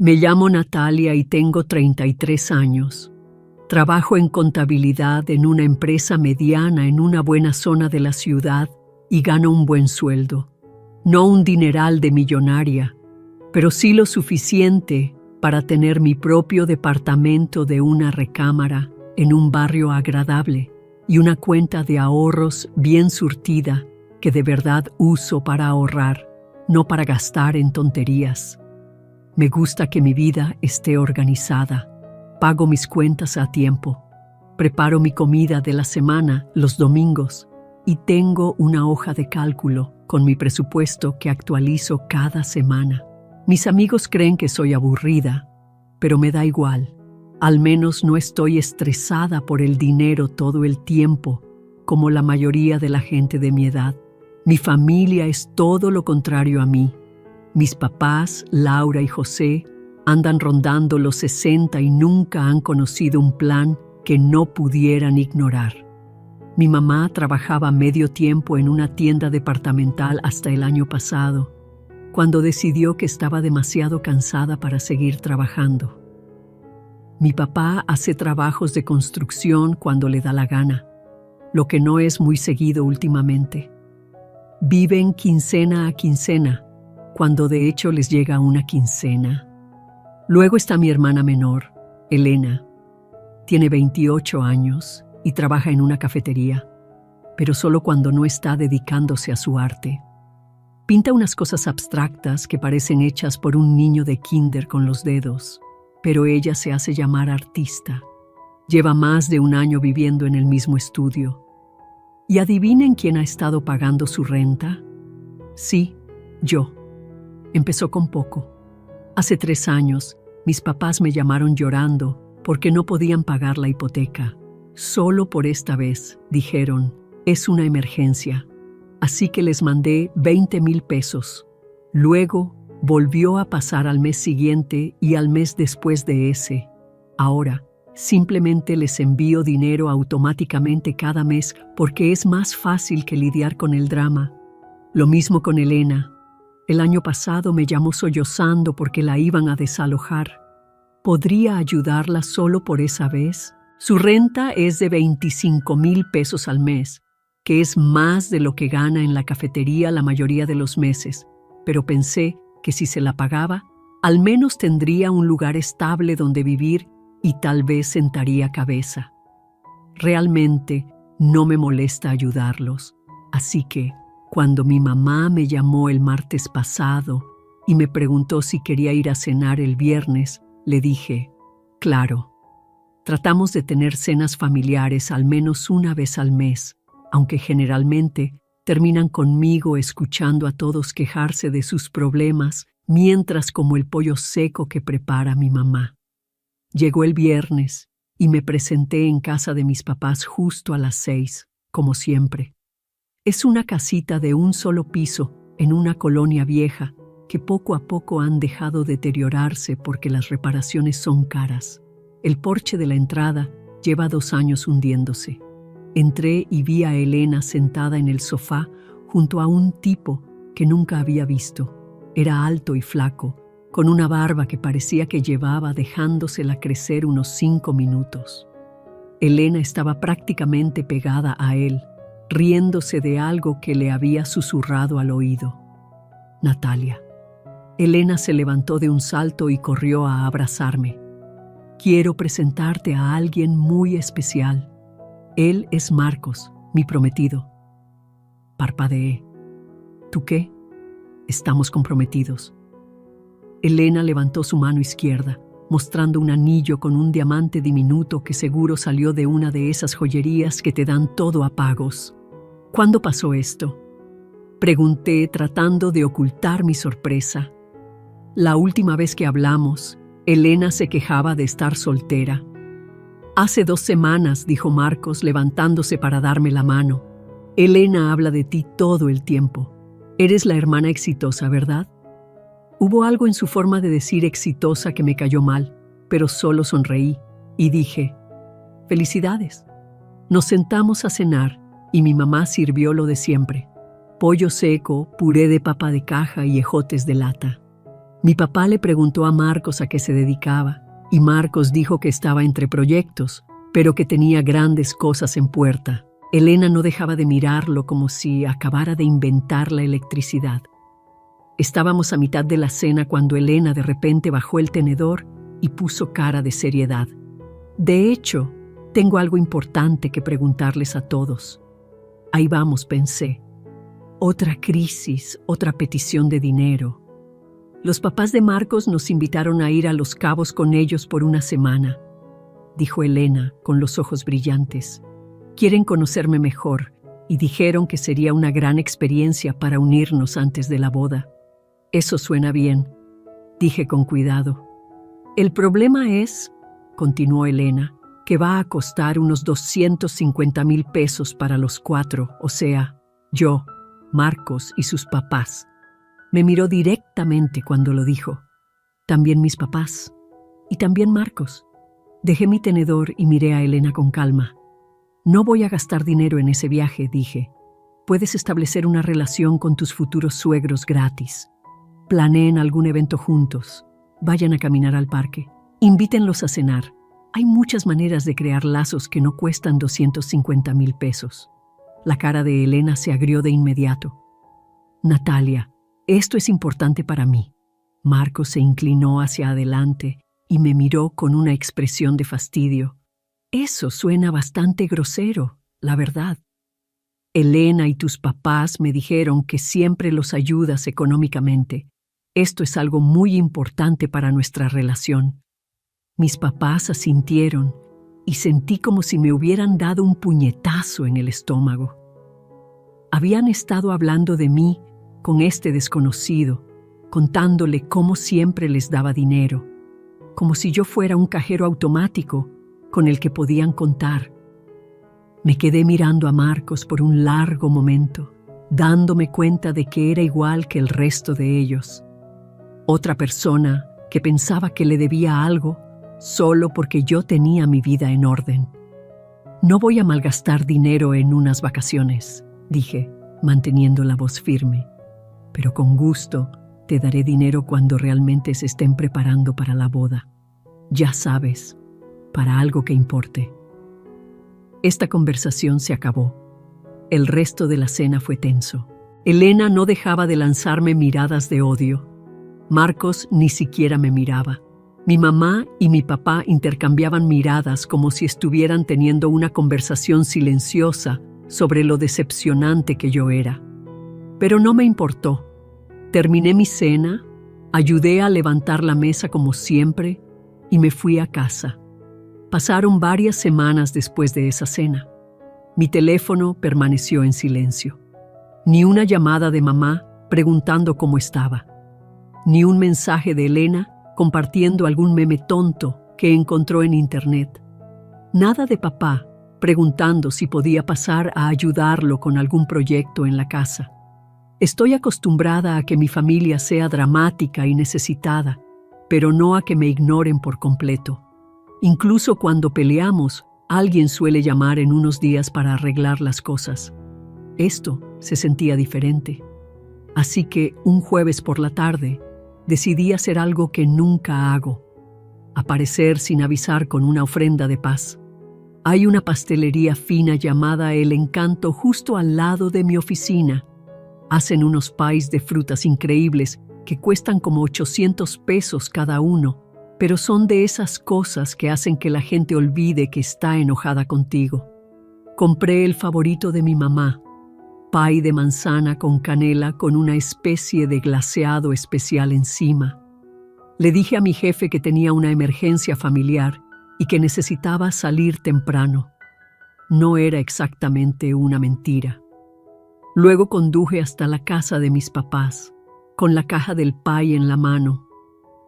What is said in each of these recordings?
Me llamo Natalia y tengo 33 años. Trabajo en contabilidad en una empresa mediana en una buena zona de la ciudad y gano un buen sueldo. No un dineral de millonaria, pero sí lo suficiente para tener mi propio departamento de una recámara en un barrio agradable y una cuenta de ahorros bien surtida que de verdad uso para ahorrar, no para gastar en tonterías. Me gusta que mi vida esté organizada. Pago mis cuentas a tiempo. Preparo mi comida de la semana los domingos y tengo una hoja de cálculo con mi presupuesto que actualizo cada semana. Mis amigos creen que soy aburrida, pero me da igual. Al menos no estoy estresada por el dinero todo el tiempo, como la mayoría de la gente de mi edad. Mi familia es todo lo contrario a mí. Mis papás, Laura y José, andan rondando los 60 y nunca han conocido un plan que no pudieran ignorar. Mi mamá trabajaba medio tiempo en una tienda departamental hasta el año pasado, cuando decidió que estaba demasiado cansada para seguir trabajando. Mi papá hace trabajos de construcción cuando le da la gana, lo que no es muy seguido últimamente. Viven quincena a quincena, cuando de hecho les llega una quincena. Luego está mi hermana menor, Elena. Tiene 28 años y trabaja en una cafetería, pero solo cuando no está dedicándose a su arte. Pinta unas cosas abstractas que parecen hechas por un niño de kinder con los dedos, pero ella se hace llamar artista. Lleva más de un año viviendo en el mismo estudio. ¿Y adivinen quién ha estado pagando su renta? Sí, yo. Empezó con poco. Hace 3 años, mis papás me llamaron llorando porque no podían pagar la hipoteca. Solo por esta vez, dijeron, es una emergencia. Así que les mandé 20,000 pesos. Luego, volvió a pasar al mes siguiente y al mes después de ese. Ahora, simplemente les envío dinero automáticamente cada mes porque es más fácil que lidiar con el drama. Lo mismo con Elena. El año pasado me llamó sollozando porque la iban a desalojar. ¿Podría ayudarla solo por esa vez? Su renta es de 25,000 pesos al mes, que es más de lo que gana en la cafetería la mayoría de los meses, pero pensé que si se la pagaba, al menos tendría un lugar estable donde vivir y tal vez sentaría cabeza. Realmente no me molesta ayudarlos, así que cuando mi mamá me llamó el martes pasado y me preguntó si quería ir a cenar el viernes, le dije, claro. Tratamos de tener cenas familiares al menos una vez al mes, aunque generalmente terminan conmigo escuchando a todos quejarse de sus problemas mientras como el pollo seco que prepara mi mamá. Llegó el viernes y me presenté en casa de mis papás justo a las 6, como siempre. Es una casita de un solo piso en una colonia vieja que poco a poco han dejado deteriorarse porque las reparaciones son caras. El porche de la entrada lleva 2 años hundiéndose. Entré y vi a Elena sentada en el sofá junto a un tipo que nunca había visto. Era alto y flaco, con una barba que parecía que llevaba dejándosela crecer unos 5 minutos. Elena estaba prácticamente pegada a él, riéndose de algo que le había susurrado al oído. Natalia. Elena se levantó de un salto y corrió a abrazarme. Quiero presentarte a alguien muy especial. Él es Marcos, mi prometido. Parpadeé. ¿Tú qué? Estamos comprometidos. Elena levantó su mano izquierda, mostrando un anillo con un diamante diminuto que seguro salió de una de esas joyerías que te dan todo a pagos. ¿Cuándo pasó esto? Pregunté tratando de ocultar mi sorpresa. La última vez que hablamos, Elena se quejaba de estar soltera. Hace 2 semanas, dijo Marcos, levantándose para darme la mano. Elena habla de ti todo el tiempo. Eres la hermana exitosa, ¿verdad? Hubo algo en su forma de decir exitosa que me cayó mal, pero solo sonreí y dije, felicidades. Nos sentamos a cenar y mi mamá sirvió lo de siempre. Pollo seco, puré de papa de caja y ejotes de lata. Mi papá le preguntó a Marcos a qué se dedicaba, y Marcos dijo que estaba entre proyectos, pero que tenía grandes cosas en puerta. Elena no dejaba de mirarlo como si acabara de inventar la electricidad. Estábamos a mitad de la cena cuando Elena de repente bajó el tenedor y puso cara de seriedad. De hecho, tengo algo importante que preguntarles a todos. Ahí vamos, pensé. Otra crisis, otra petición de dinero. Los papás de Marcos nos invitaron a ir a Los Cabos con ellos por una semana, dijo Elena con los ojos brillantes. Quieren conocerme mejor y dijeron que sería una gran experiencia para unirnos antes de la boda. Eso suena bien, dije con cuidado. El problema es, continuó Elena, que va a costar unos 250,000 pesos para los 4, o sea, yo, Marcos y sus papás. Me miró directamente cuando lo dijo. También mis papás. Y también Marcos. Dejé mi tenedor y miré a Elena con calma. No voy a gastar dinero en ese viaje, dije. Puedes establecer una relación con tus futuros suegros gratis. Planeen algún evento juntos. Vayan a caminar al parque. Invítenlos a cenar. Hay muchas maneras de crear lazos que no cuestan 250,000 pesos. La cara de Elena se agrió de inmediato. Natalia, esto es importante para mí. Marcos se inclinó hacia adelante y me miró con una expresión de fastidio. Eso suena bastante grosero, la verdad. Elena y tus papás me dijeron que siempre los ayudas económicamente. Esto es algo muy importante para nuestra relación. Mis papás asintieron y sentí como si me hubieran dado un puñetazo en el estómago. Habían estado hablando de mí con este desconocido, contándole cómo siempre les daba dinero, como si yo fuera un cajero automático con el que podían contar. Me quedé mirando a Marcos por un largo momento, dándome cuenta de que era igual que el resto de ellos. Otra persona que pensaba que le debía algo solo porque yo tenía mi vida en orden. No voy a malgastar dinero en unas vacaciones, dije, manteniendo la voz firme. Pero con gusto te daré dinero cuando realmente se estén preparando para la boda. Ya sabes, para algo que importe. Esta conversación se acabó. El resto de la cena fue tenso. Elena no dejaba de lanzarme miradas de odio. Marcos ni siquiera me miraba. Mi mamá y mi papá intercambiaban miradas como si estuvieran teniendo una conversación silenciosa sobre lo decepcionante que yo era. Pero no me importó. Terminé mi cena, ayudé a levantar la mesa como siempre y me fui a casa. Pasaron varias semanas después de esa cena. Mi teléfono permaneció en silencio. Ni una llamada de mamá preguntando cómo estaba. Ni un mensaje de Elena compartiendo algún meme tonto que encontró en internet. Nada de papá preguntando si podía pasar a ayudarlo con algún proyecto en la casa. Estoy acostumbrada a que mi familia sea dramática y necesitada, pero no a que me ignoren por completo. Incluso cuando peleamos, alguien suele llamar en unos días para arreglar las cosas. Esto se sentía diferente. Así que un jueves por la tarde, decidí hacer algo que nunca hago: aparecer sin avisar con una ofrenda de paz. Hay una pastelería fina llamada El Encanto justo al lado de mi oficina. Hacen unos pies de frutas increíbles que cuestan como 800 pesos cada uno, pero son de esas cosas que hacen que la gente olvide que está enojada contigo. Compré el favorito de mi mamá, pie de manzana con canela con una especie de glaseado especial encima. Le dije a mi jefe que tenía una emergencia familiar y que necesitaba salir temprano. No era exactamente una mentira. Luego conduje hasta la casa de mis papás, con la caja del pie en la mano,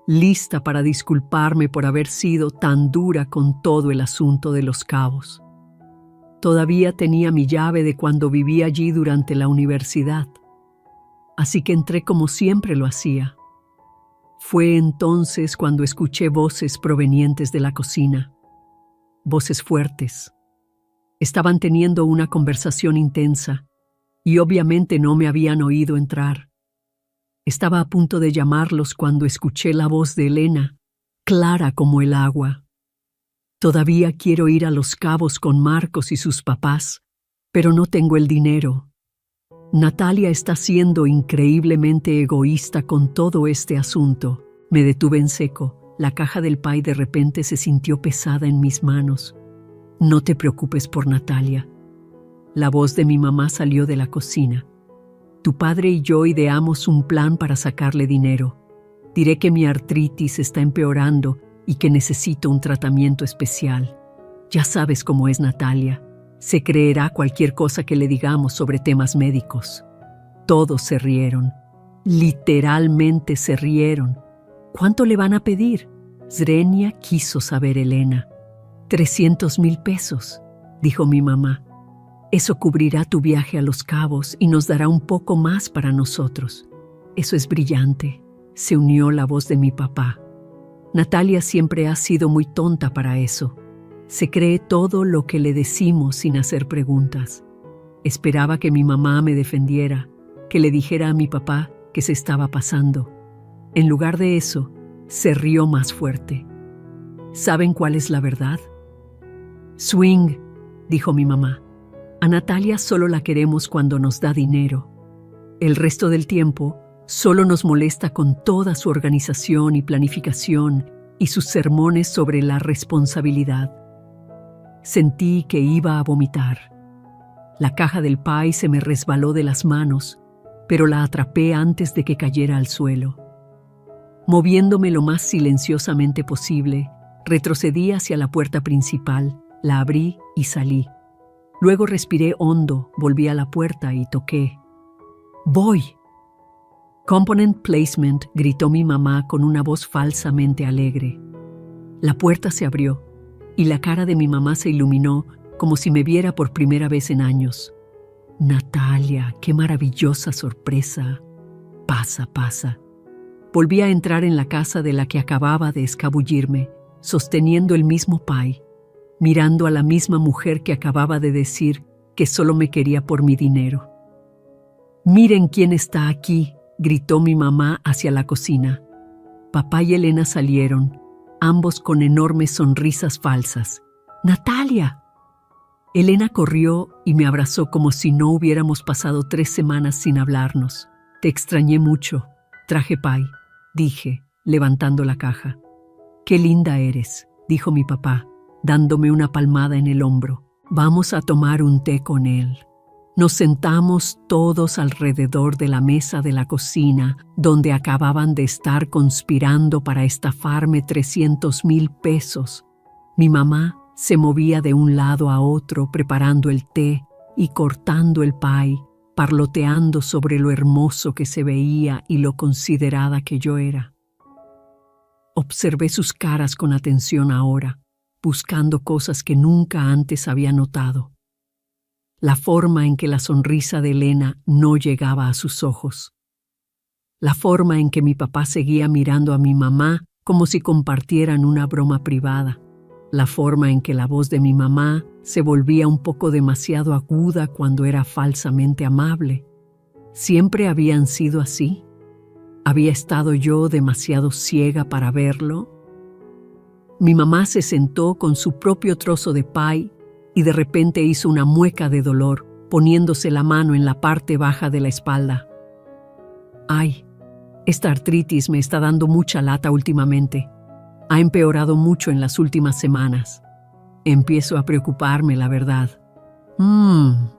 lista para disculparme por haber sido tan dura con todo el asunto de Los Cabos. Todavía tenía mi llave de cuando viví allí durante la universidad, así que entré como siempre lo hacía. Fue entonces cuando escuché voces provenientes de la cocina, voces fuertes. Estaban teniendo una conversación intensa y obviamente no me habían oído entrar. Estaba a punto de llamarlos cuando escuché la voz de Elena, clara como el agua. Todavía quiero ir a Los Cabos con Marcos y sus papás, pero no tengo el dinero. Natalia está siendo increíblemente egoísta con todo este asunto. Me detuve en seco. La caja del pay de repente se sintió pesada en mis manos. No te preocupes por Natalia. La voz de mi mamá salió de la cocina. Tu padre y yo ideamos un plan para sacarle dinero. Diré que mi artritis está empeorando y que necesito un tratamiento especial. Ya sabes cómo es Natalia. Se creerá cualquier cosa que le digamos sobre temas médicos. Todos se rieron. Literalmente se rieron. ¿Cuánto le van a pedir? Zrenia quiso saber Elena. 300,000 pesos, dijo mi mamá. Eso cubrirá tu viaje a Los Cabos y nos dará un poco más para nosotros. Eso es brillante, se unió la voz de mi papá. Natalia siempre ha sido muy tonta para eso. Se cree todo lo que le decimos sin hacer preguntas. Esperaba que mi mamá me defendiera, que le dijera a mi papá que se estaba pasando. En lugar de eso, se rió más fuerte. ¿Saben cuál es la verdad? Swing, dijo mi mamá. A Natalia solo la queremos cuando nos da dinero. El resto del tiempo, solo nos molesta con toda su organización y planificación y sus sermones sobre la responsabilidad. Sentí que iba a vomitar. La caja del pay se me resbaló de las manos, pero la atrapé antes de que cayera al suelo. Moviéndome lo más silenciosamente posible, retrocedí hacia la puerta principal, la abrí y salí. Luego respiré hondo, volví a la puerta y toqué. ¡Voy! Component placement, gritó mi mamá con una voz falsamente alegre. La puerta se abrió y la cara de mi mamá se iluminó como si me viera por primera vez en años. Natalia, qué maravillosa sorpresa. Pasa, pasa. Volví a entrar en la casa de la que acababa de escabullirme, sosteniendo el mismo pay, mirando a la misma mujer que acababa de decir que solo me quería por mi dinero. «Miren quién está aquí», gritó mi mamá hacia la cocina. Papá y Elena salieron, ambos con enormes sonrisas falsas. «¡Natalia!». Elena corrió y me abrazó como si no hubiéramos pasado 3 semanas sin hablarnos. «Te extrañé mucho. Traje pay», dije, levantando la caja. «Qué linda eres», dijo mi papá, dándome una palmada en el hombro. «Vamos a tomar un té con él». Nos sentamos todos alrededor de la mesa de la cocina, donde acababan de estar conspirando para estafarme 300,000 pesos. Mi mamá se movía de un lado a otro preparando el té y cortando el pay, parloteando sobre lo hermoso que se veía y lo considerada que yo era. Observé sus caras con atención ahora, buscando cosas que nunca antes había notado. La forma en que la sonrisa de Elena no llegaba a sus ojos. La forma en que mi papá seguía mirando a mi mamá como si compartieran una broma privada. La forma en que la voz de mi mamá se volvía un poco demasiado aguda cuando era falsamente amable. ¿Siempre habían sido así? ¿Había estado yo demasiado ciega para verlo? Mi mamá se sentó con su propio trozo de pay y de repente hizo una mueca de dolor, poniéndose la mano en la parte baja de la espalda. «Ay, esta artritis me está dando mucha lata últimamente. Ha empeorado mucho en las últimas semanas. Empiezo a preocuparme, la verdad».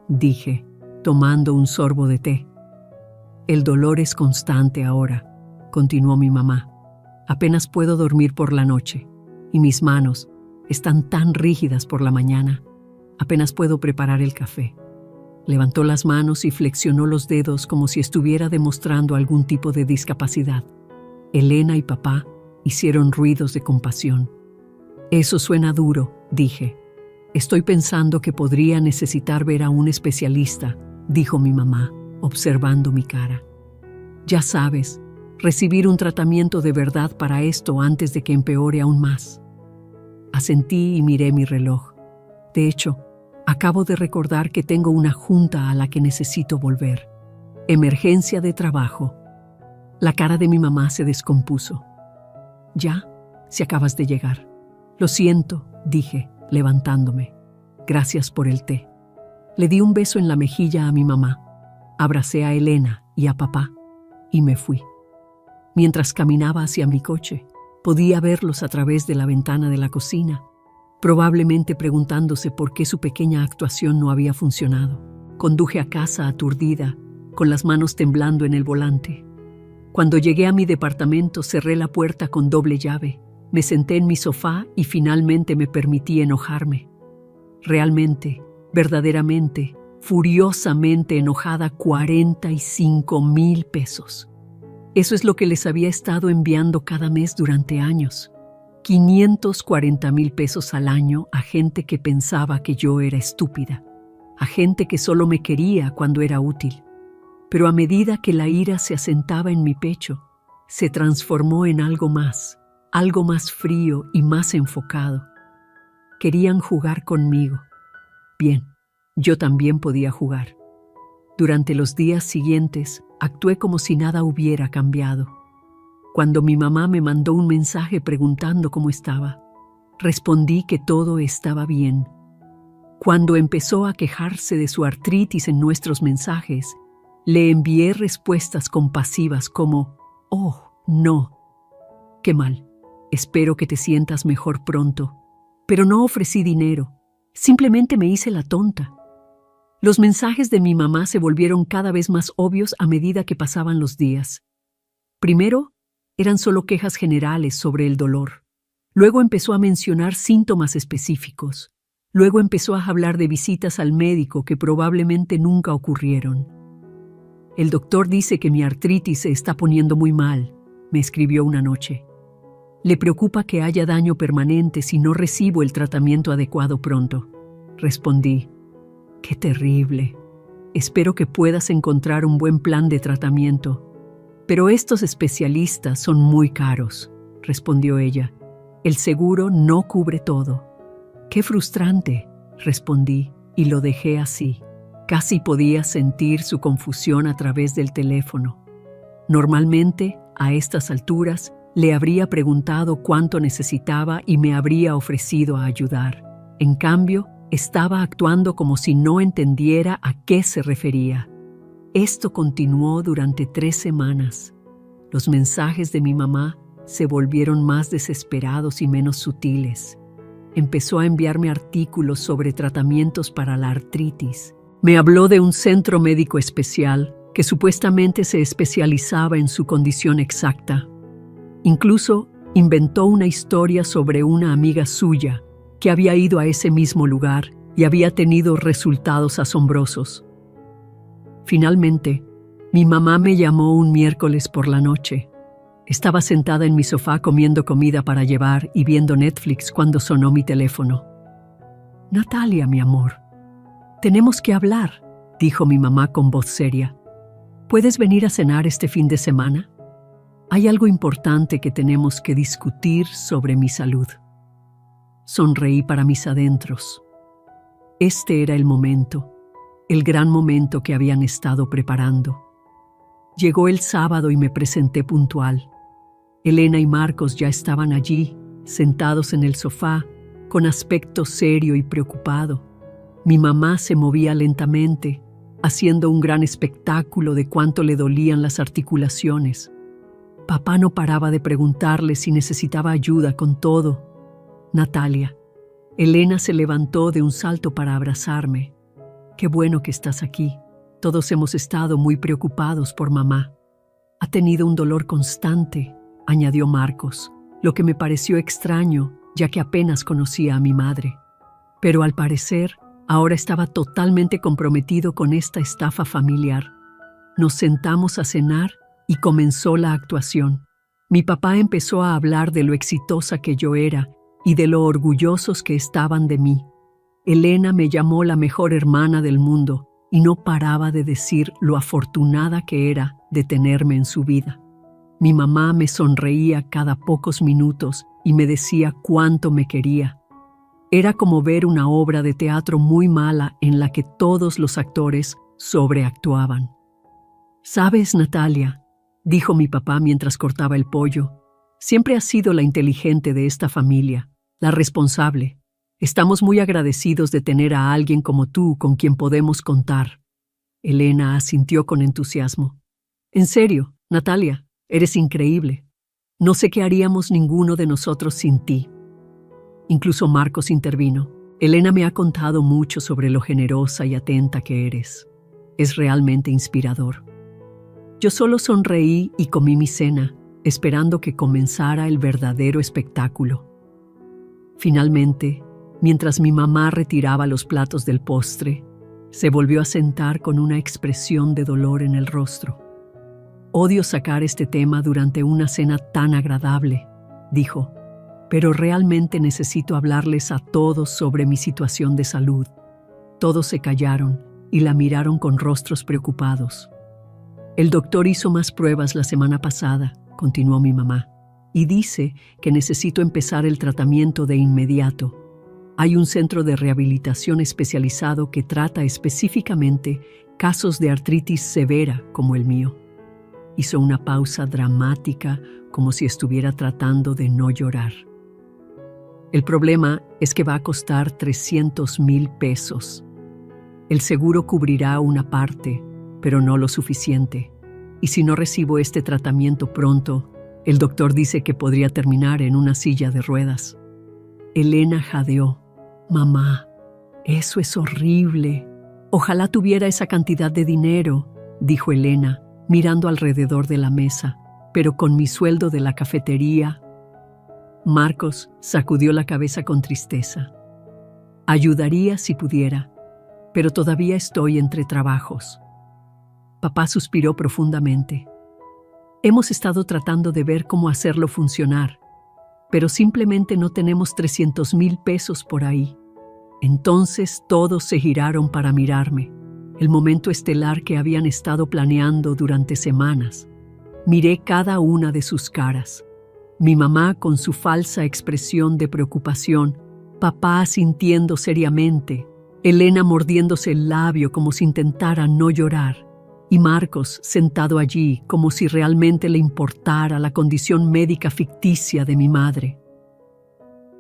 Dije, tomando un sorbo de té. «El dolor es constante ahora», continuó mi mamá. «Apenas puedo dormir por la noche, y mis manos están tan rígidas por la mañana. Apenas puedo preparar el café». Levantó las manos y flexionó los dedos como si estuviera demostrando algún tipo de discapacidad. Elena y papá hicieron ruidos de compasión. «Eso suena duro», dije. «Estoy pensando que podría necesitar ver a un especialista», dijo mi mamá, observando mi cara. «Ya sabes, recibir un tratamiento de verdad para esto antes de que empeore aún más». Asentí y miré mi reloj. De hecho, acabo de recordar que tengo una junta a la que necesito volver. Emergencia de trabajo. La cara de mi mamá se descompuso. «Ya, si acabas de llegar». «Lo siento», dije, levantándome. «Gracias por el té». Le di un beso en la mejilla a mi mamá, abracé a Elena y a papá y me fui. Mientras caminaba hacia mi coche, podía verlos a través de la ventana de la cocina, probablemente preguntándose por qué su pequeña actuación no había funcionado. Conduje a casa aturdida, con las manos temblando en el volante. Cuando llegué a mi departamento, cerré la puerta con doble llave, me senté en mi sofá y finalmente me permití enojarme. Realmente, verdaderamente, furiosamente enojada, 45,000 pesos. Eso es lo que les había estado enviando cada mes durante años. 540,000 pesos al año a gente que pensaba que yo era estúpida, a gente que solo me quería cuando era útil. Pero a medida que la ira se asentaba en mi pecho, se transformó en algo más frío y más enfocado. Querían jugar conmigo. Bien, yo también podía jugar. Durante los días siguientes, actué como si nada hubiera cambiado. Cuando mi mamá me mandó un mensaje preguntando cómo estaba, respondí que todo estaba bien. Cuando empezó a quejarse de su artritis en nuestros mensajes, le envié respuestas compasivas como: «Oh, no. Qué mal. Espero que te sientas mejor pronto». Pero no ofrecí dinero. Simplemente me hice la tonta. Los mensajes de mi mamá se volvieron cada vez más obvios a medida que pasaban los días. Primero, eran solo quejas generales sobre el dolor. Luego empezó a mencionar síntomas específicos. Luego empezó a hablar de visitas al médico que probablemente nunca ocurrieron. «El doctor dice que mi artritis se está poniendo muy mal», me escribió una noche. «Le preocupa que haya daño permanente si no recibo el tratamiento adecuado pronto». Respondí: «Qué terrible. Espero que puedas encontrar un buen plan de tratamiento». «Pero estos especialistas son muy caros», respondió ella. «El seguro no cubre todo». «Qué frustrante», respondí, y lo dejé así. Casi podía sentir su confusión a través del teléfono. Normalmente, a estas alturas, le habría preguntado cuánto necesitaba y me habría ofrecido a ayudar. En cambio, estaba actuando como si no entendiera a qué se refería. Esto continuó durante 3 semanas. Los mensajes de mi mamá se volvieron más desesperados y menos sutiles. Empezó a enviarme artículos sobre tratamientos para la artritis. Me habló de un centro médico especial que supuestamente se especializaba en su condición exacta. Incluso inventó una historia sobre una amiga suya que había ido a ese mismo lugar y había tenido resultados asombrosos. Finalmente, mi mamá me llamó un miércoles por la noche. Estaba sentada en mi sofá comiendo comida para llevar y viendo Netflix cuando sonó mi teléfono. «Natalia, mi amor, tenemos que hablar», dijo mi mamá con voz seria. «¿Puedes venir a cenar este fin de semana? Hay algo importante que tenemos que discutir sobre mi salud». Sonreí para mis adentros. Este era el momento, el gran momento que habían estado preparando. Llegó el sábado y me presenté puntual. Elena y Marcos ya estaban allí, sentados en el sofá, con aspecto serio y preocupado. Mi mamá se movía lentamente, haciendo un gran espectáculo de cuánto le dolían las articulaciones. Papá no paraba de preguntarle si necesitaba ayuda con todo. «Natalia». Elena se levantó de un salto para abrazarme. «Qué bueno que estás aquí. Todos hemos estado muy preocupados por mamá. Ha tenido un dolor constante», añadió Marcos, lo que me pareció extraño, ya que apenas conocía a mi madre. Pero al parecer, ahora estaba totalmente comprometido con esta estafa familiar. Nos sentamos a cenar y comenzó la actuación. Mi papá empezó a hablar de lo exitosa que yo era y de lo orgullosos que estaban de mí. Elena me llamó la mejor hermana del mundo y no paraba de decir lo afortunada que era de tenerme en su vida. Mi mamá me sonreía cada pocos minutos y me decía cuánto me quería. Era como ver una obra de teatro muy mala en la que todos los actores sobreactuaban. «¿Sabes, Natalia? dijo mi papá mientras cortaba el pollo. Siempre has sido la inteligente de esta familia, la responsable. Estamos muy agradecidos de tener a alguien como tú con quien podemos contar. Elena asintió con entusiasmo. En serio, Natalia, eres increíble. No sé qué haríamos ninguno de nosotros sin ti. Incluso Marcos intervino. Elena me ha contado mucho sobre lo generosa y atenta que eres. Es realmente inspirador. Yo solo sonreí y comí mi cena, esperando que comenzara el verdadero espectáculo. Finalmente, mientras mi mamá retiraba los platos del postre, se volvió a sentar con una expresión de dolor en el rostro. Odio sacar este tema durante una cena tan agradable, dijo, pero realmente necesito hablarles a todos sobre mi situación de salud. Todos se callaron y la miraron con rostros preocupados. El doctor hizo más pruebas la semana pasada, continuó mi mamá, y dice que necesito empezar el tratamiento de inmediato. Hay un centro de rehabilitación especializado que trata específicamente casos de artritis severa como el mío. Hizo una pausa dramática como si estuviera tratando de no llorar. El problema es que va a costar 300,000 pesos. El seguro cubrirá una parte, pero no lo suficiente. Y si no recibo este tratamiento pronto, el doctor dice que podría terminar en una silla de ruedas. Elena jadeó. Mamá, eso es horrible. Ojalá tuviera esa cantidad de dinero, dijo Elena, mirando alrededor de la mesa, pero con mi sueldo de la cafetería. Marcos sacudió la cabeza con tristeza. Ayudaría si pudiera, pero todavía estoy entre trabajos. Papá suspiró profundamente. Hemos estado tratando de ver cómo hacerlo funcionar, pero simplemente no tenemos 300,000 pesos por ahí. Entonces todos se giraron para mirarme, el momento estelar que habían estado planeando durante semanas. Miré cada una de sus caras. Mi mamá con su falsa expresión de preocupación, papá asintiendo seriamente, Elena mordiéndose el labio como si intentara no llorar, y Marcos sentado allí como si realmente le importara la condición médica ficticia de mi madre.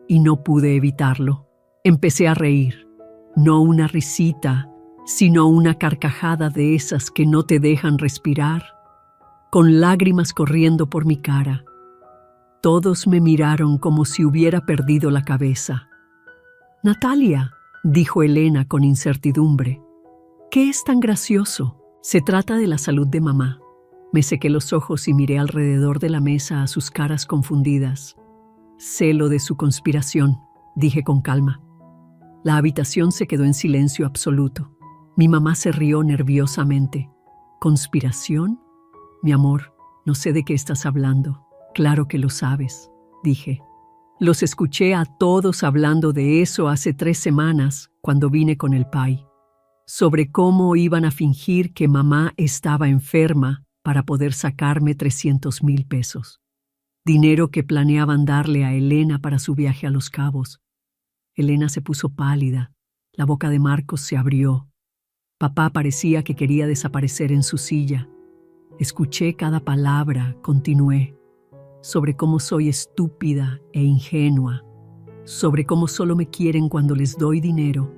Y no pude evitarlo. Empecé a reír. No una risita, sino una carcajada de esas que no te dejan respirar, con lágrimas corriendo por mi cara. Todos me miraron como si hubiera perdido la cabeza. «Natalia», dijo Elena con incertidumbre, «¿qué es tan gracioso? Se trata de la salud de mamá». Me sequé los ojos y miré alrededor de la mesa a sus caras confundidas. «Sé lo de su conspiración», dije con calma. La habitación se quedó en silencio absoluto. Mi mamá se rió nerviosamente. «¿Conspiración? Mi amor, no sé de qué estás hablando». «Claro que lo sabes», dije. Los escuché a todos hablando de eso hace 3 semanas cuando vine con el pai, sobre cómo iban a fingir que mamá estaba enferma para poder sacarme 300,000 pesos. Dinero que planeaban darle a Elena para su viaje a Los Cabos. Elena se puso pálida, la boca de Marcos se abrió. Papá parecía que quería desaparecer en su silla. Escuché cada palabra, continué. Sobre cómo soy estúpida e ingenua, sobre cómo solo me quieren cuando les doy dinero,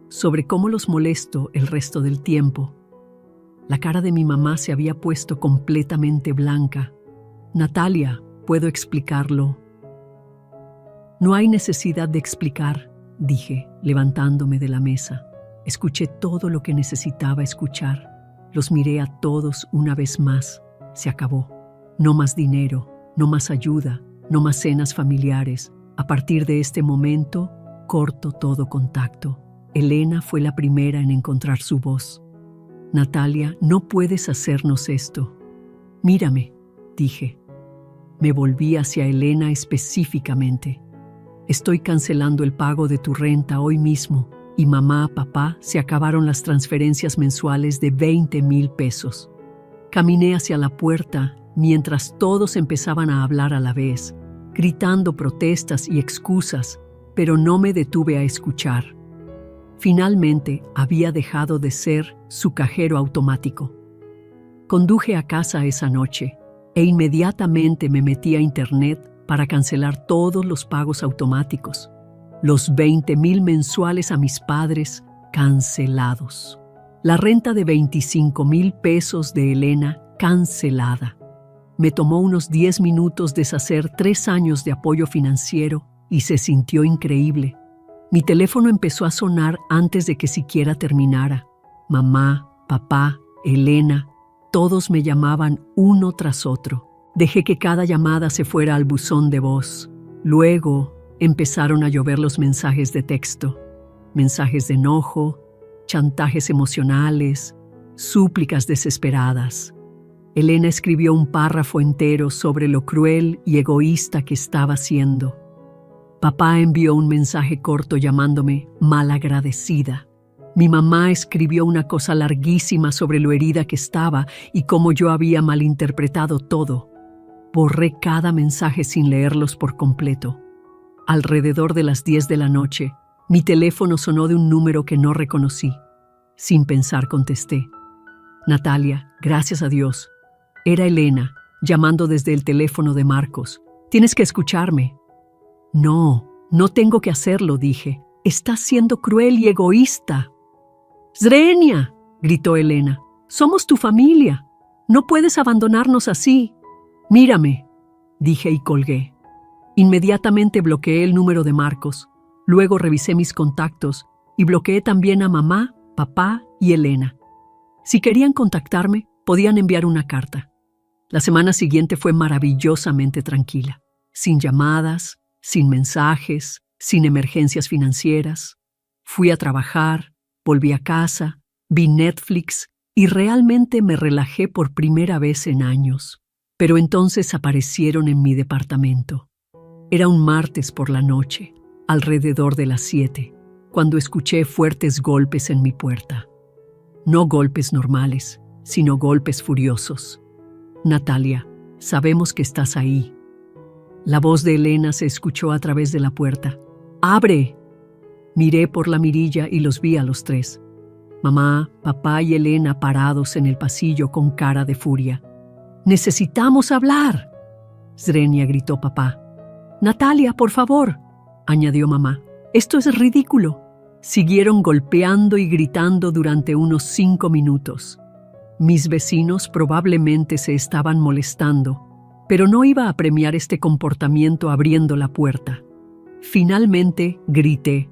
sobre cómo los molesto el resto del tiempo. La cara de mi mamá se había puesto completamente blanca. «Natalia, ¿puedo explicarlo?» «No hay necesidad de explicar», dije, levantándome de la mesa. Escuché todo lo que necesitaba escuchar. Los miré a todos una vez más. Se acabó. No más dinero. No más ayuda, no más cenas familiares. A partir de este momento, corto todo contacto. Elena fue la primera en encontrar su voz. «Natalia, no puedes hacernos esto». «Mírame», dije. Me volví hacia Elena específicamente. «Estoy cancelando el pago de tu renta hoy mismo y mamá, papá, se acabaron las transferencias mensuales de 20,000 pesos». Caminé hacia la puerta mientras todos empezaban a hablar a la vez, gritando protestas y excusas, pero no me detuve a escuchar. Finalmente había dejado de ser su cajero automático. Conduje a casa esa noche. e inmediatamente me metí a internet para cancelar todos los pagos automáticos. Los 20,000 mensuales a mis padres cancelados. La renta de 25,000 pesos de Elena cancelada. Me tomó unos 10 minutos deshacer 3 años de apoyo financiero y se sintió increíble. Mi teléfono empezó a sonar antes de que siquiera terminara. Mamá, papá, Elena, todos me llamaban uno tras otro. Dejé que cada llamada se fuera al buzón de voz. Luego empezaron a llover los mensajes de texto. Mensajes de enojo, chantajes emocionales, súplicas desesperadas. Elena escribió un párrafo entero sobre lo cruel y egoísta que estaba siendo. Papá envió un mensaje corto llamándome malagradecida. Mi mamá escribió una cosa larguísima sobre lo herida que estaba y cómo yo había malinterpretado todo. Borré cada mensaje sin leerlos por completo. Alrededor de las 10 de la noche, mi teléfono sonó de un número que no reconocí. Sin pensar contesté. Natalia, gracias a Dios. Era Elena, llamando desde el teléfono de Marcos. Tienes que escucharme. No, no tengo que hacerlo, dije. Estás siendo cruel y egoísta. Zrenia, gritó Elena. Somos tu familia. No puedes abandonarnos así. Mírame, dije y colgué. Inmediatamente bloqueé el número de Marcos. Luego revisé mis contactos y bloqueé también a mamá, papá y Elena. Si querían contactarme, podían enviar una carta. La semana siguiente fue maravillosamente tranquila. Sin llamadas, sin mensajes, sin emergencias financieras. Fui a trabajar, volví a casa, vi Netflix y realmente me relajé por primera vez en años. Pero entonces aparecieron en mi departamento. Era un martes por la noche, alrededor de las 7, cuando escuché fuertes golpes en mi puerta. No golpes normales, sino golpes furiosos. Natalia, sabemos que estás ahí. La voz de Elena se escuchó a través de la puerta. ¡Abre! Miré por la mirilla y los vi a los 3. Mamá, papá y Elena parados en el pasillo con cara de furia. ¡Necesitamos hablar!, Zrenia gritó papá. Natalia, por favor, añadió mamá. Esto es ridículo. Siguieron golpeando y gritando durante unos 5 minutos. Mis vecinos probablemente se estaban molestando, pero no iba a premiar este comportamiento abriendo la puerta. Finalmente grité.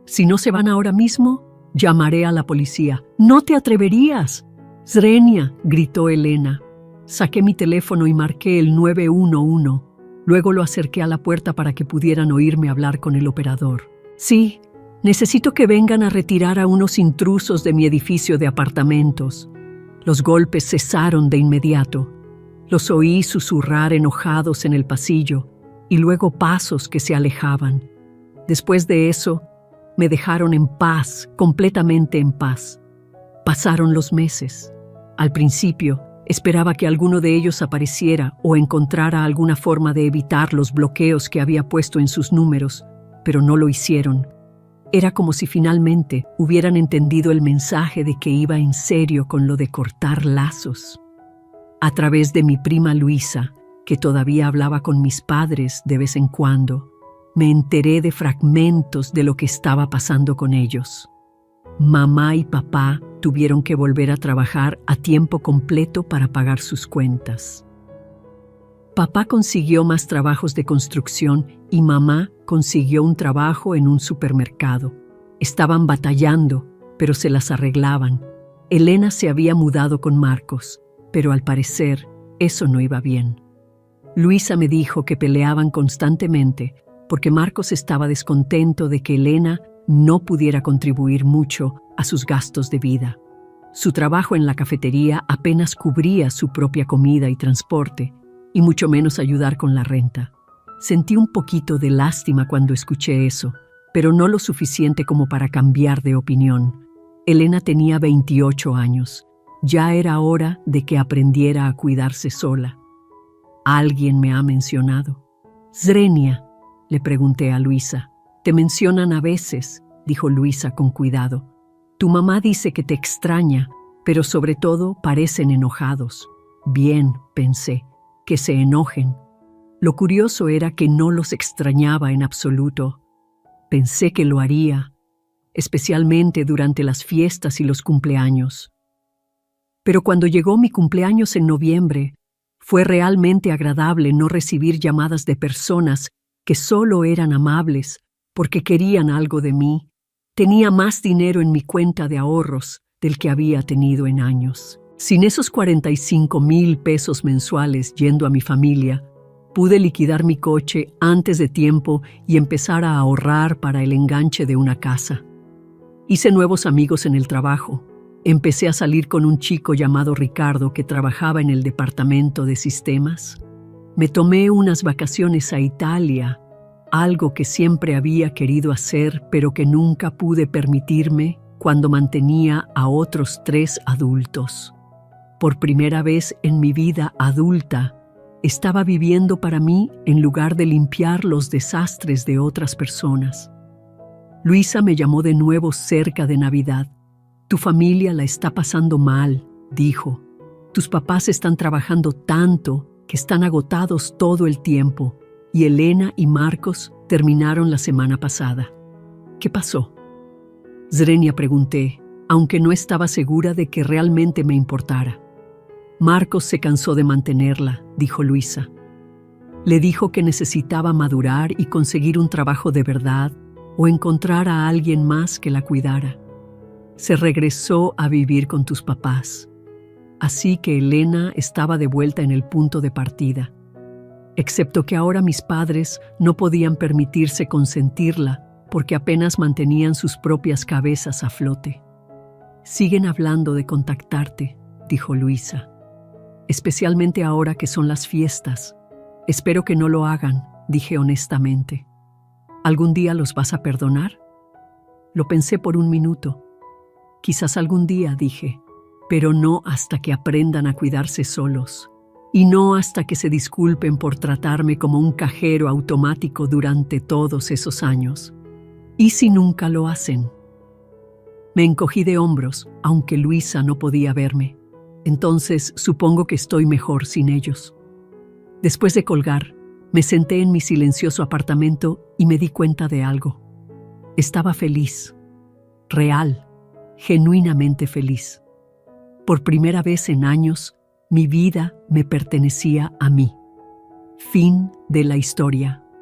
Si no se van ahora mismo, llamaré a la policía. ¡No te atreverías! Zrenia, gritó Elena. Saqué mi teléfono y marqué el 911. Luego lo acerqué a la puerta para que pudieran oírme hablar con el operador. Sí, necesito que vengan a retirar a unos intrusos de mi edificio de apartamentos. Los golpes cesaron de inmediato. Los oí susurrar enojados en el pasillo y luego pasos que se alejaban. Después de eso, me dejaron en paz, completamente en paz. Pasaron los meses. Al principio, esperaba que alguno de ellos apareciera o encontrara alguna forma de evitar los bloqueos que había puesto en sus números, pero no lo hicieron. Era como si finalmente hubieran entendido el mensaje de que iba en serio con lo de cortar lazos. A través de mi prima Luisa, que todavía hablaba con mis padres de vez en cuando, me enteré de fragmentos de lo que estaba pasando con ellos. Mamá y papá tuvieron que volver a trabajar a tiempo completo para pagar sus cuentas. Papá consiguió más trabajos de construcción y mamá consiguió un trabajo en un supermercado. Estaban batallando, pero se las arreglaban. Elena se había mudado con Marcos, pero al parecer eso no iba bien. Luisa me dijo que peleaban constantemente porque Marcos estaba descontento de que Elena no pudiera contribuir mucho a sus gastos de vida. Su trabajo en la cafetería apenas cubría su propia comida y transporte, y mucho menos ayudar con la renta. Sentí un poquito de lástima cuando escuché eso, pero no lo suficiente como para cambiar de opinión. Elena tenía 28 años. Ya era hora de que aprendiera a cuidarse sola. Alguien me ha mencionado. Zrenia, le pregunté a Luisa. Te mencionan a veces, dijo Luisa con cuidado. Tu mamá dice que te extraña, pero sobre todo parecen enojados. Bien, pensé. que se enojen. Lo curioso era que no los extrañaba en absoluto. Pensé que lo haría, especialmente durante las fiestas y los cumpleaños. Pero cuando llegó mi cumpleaños en noviembre, fue realmente agradable no recibir llamadas de personas que solo eran amables porque querían algo de mí. Tenía más dinero en mi cuenta de ahorros del que había tenido en años. Sin esos 45,000 pesos mensuales yendo a mi familia, pude liquidar mi coche antes de tiempo y empezar a ahorrar para el enganche de una casa. Hice nuevos amigos en el trabajo. Empecé a salir con un chico llamado Ricardo que trabajaba en el departamento de sistemas. Me tomé unas vacaciones a Italia, algo que siempre había querido hacer pero que nunca pude permitirme cuando mantenía a otros 3 adultos. Por primera vez en mi vida adulta, estaba viviendo para mí en lugar de limpiar los desastres de otras personas. Luisa me llamó de nuevo cerca de Navidad. Tu familia la está pasando mal, dijo. Tus papás están trabajando tanto que están agotados todo el tiempo y Elena y Marcos terminaron la semana pasada. ¿Qué pasó? Zrenia, pregunté, aunque no estaba segura de que realmente me importara. Marcos se cansó de mantenerla, dijo Luisa. Le dijo que necesitaba madurar y conseguir un trabajo de verdad o encontrar a alguien más que la cuidara. Se regresó a vivir con tus papás. Así que Elena estaba de vuelta en el punto de partida. Excepto que ahora mis padres no podían permitirse consentirla porque apenas mantenían sus propias cabezas a flote. Siguen hablando de contactarte, dijo Luisa. Especialmente ahora que son las fiestas. Espero que no lo hagan, dije honestamente. ¿Algún día los vas a perdonar? Lo pensé por un minuto. Quizás algún día, dije, pero no hasta que aprendan a cuidarse solos. Y no hasta que se disculpen por tratarme como un cajero automático durante todos esos años. ¿Y si nunca lo hacen? Me encogí de hombros, aunque Luisa no podía verme. Entonces supongo que estoy mejor sin ellos. Después de colgar, me senté en mi silencioso apartamento y me di cuenta de algo. Estaba feliz, real, genuinamente feliz. Por primera vez en años, mi vida me pertenecía a mí. Fin de la historia.